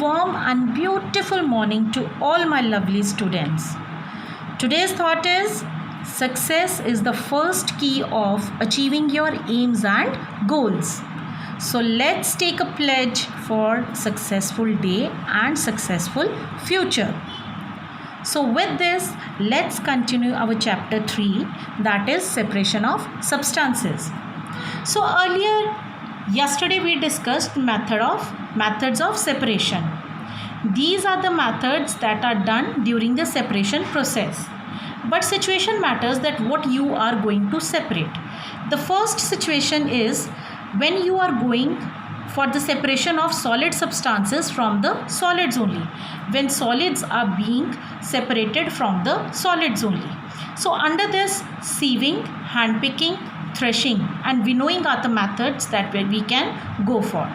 warm and beautiful morning to all my lovely students. Today's thought is success is the first key of achieving your aims and goals. So let's take a pledge for successful day and successful future. So with this, let's continue our chapter 3, that is separation of substances. So yesterday we discussed methods of separation. These are the methods that are done during the separation process. But situation matters that what you are going to separate. The first situation is when you are going for the separation of solid substances from the solids only. When solids are being separated from the solids only. So under this, sieving, handpicking, threshing and winnowing are the methods that we can go for.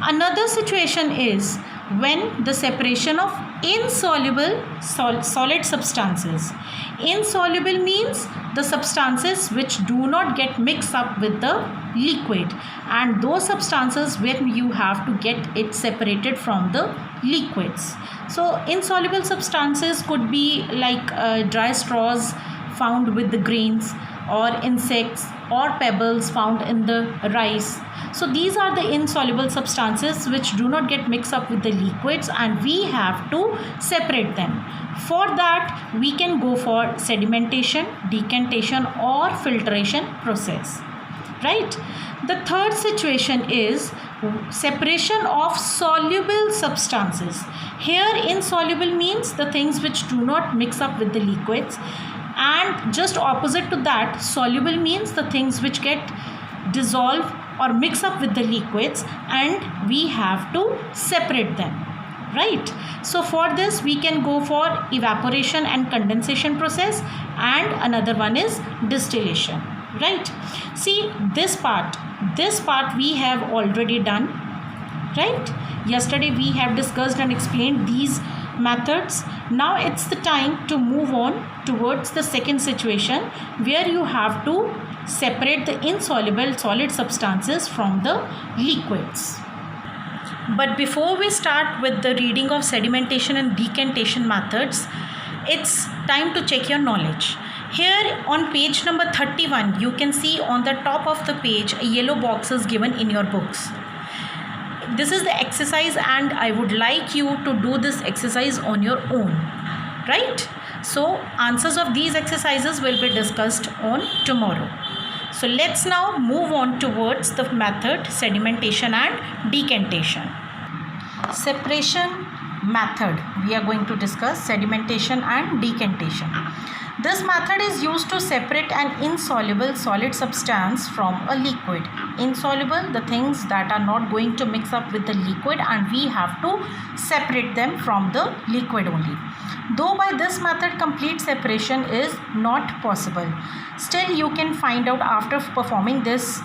Another situation is when the separation of insoluble solid substances. Insoluble means the substances which do not get mixed up with the liquid, and those substances when you have to get it separated from the liquids. So insoluble substances could be like dry straws found with the grains, or insects or pebbles found in the rice. So these are the insoluble substances which do not get mixed up with the liquids, and we have to separate them. For that we can go for sedimentation, decantation or filtration process. Right? The third situation is separation of soluble substances. Here insoluble means the things which do not mix up with the liquids, and just opposite to that, soluble means the things which get dissolved or mix up with the liquids, and we have to separate them. Right? So for this we can go for evaporation and condensation process, and another one is distillation. Right? See, this part we have already done. Right? Yesterday we have discussed and explained these methods. Now it's the time to move on towards the second situation, where you have to separate the insoluble solid substances from the liquids. But before we start with the reading of sedimentation and decantation methods, it's time to check your knowledge. Here on page number 31, you can see on the top of the page a yellow box is given in your books. This is the exercise, and I would like you to do this exercise on your own. Right? So answers of these exercises will be discussed on tomorrow. So let's now move on towards the method sedimentation and decantation. Separation method. We are going to discuss sedimentation and decantation. This method is used to separate an insoluble solid substance from a liquid. Insoluble, the things that are not going to mix up with the liquid, and we have to separate them from the liquid only. Though by this method complete separation is not possible, still you can find out after performing this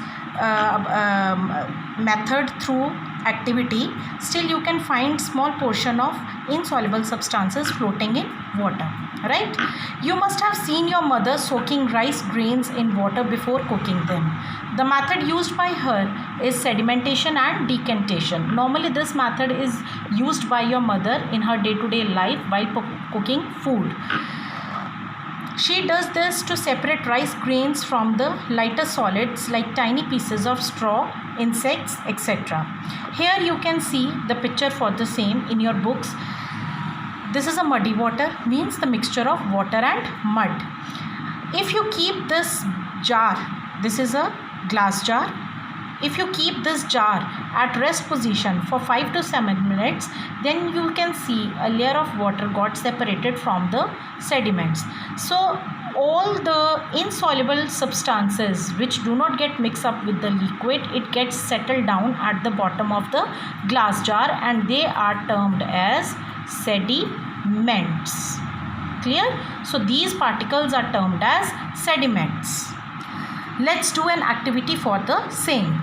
method through activity, still you can find small portion of insoluble substances floating in water. Right? You must have seen your mother soaking rice grains in water before cooking them. The method used by her is sedimentation and decantation. Normally this method is used by your mother in her day-to-day life while cooking food. She does this to separate rice grains from the lighter solids like tiny pieces of straw, insects, etc. Here you can see the picture for the same in your books. This is a muddy water, means the mixture of water and mud. If you keep this jar, this is a glass jar. If you keep this jar at rest position for 5 to 7 minutes, then you can see a layer of water got separated from the sediments. So all the insoluble substances which do not get mixed up with the liquid, it gets settled down at the bottom of the glass jar, and they are termed as sediments. Clear? So these particles are termed as sediments. Let's do an activity for the same.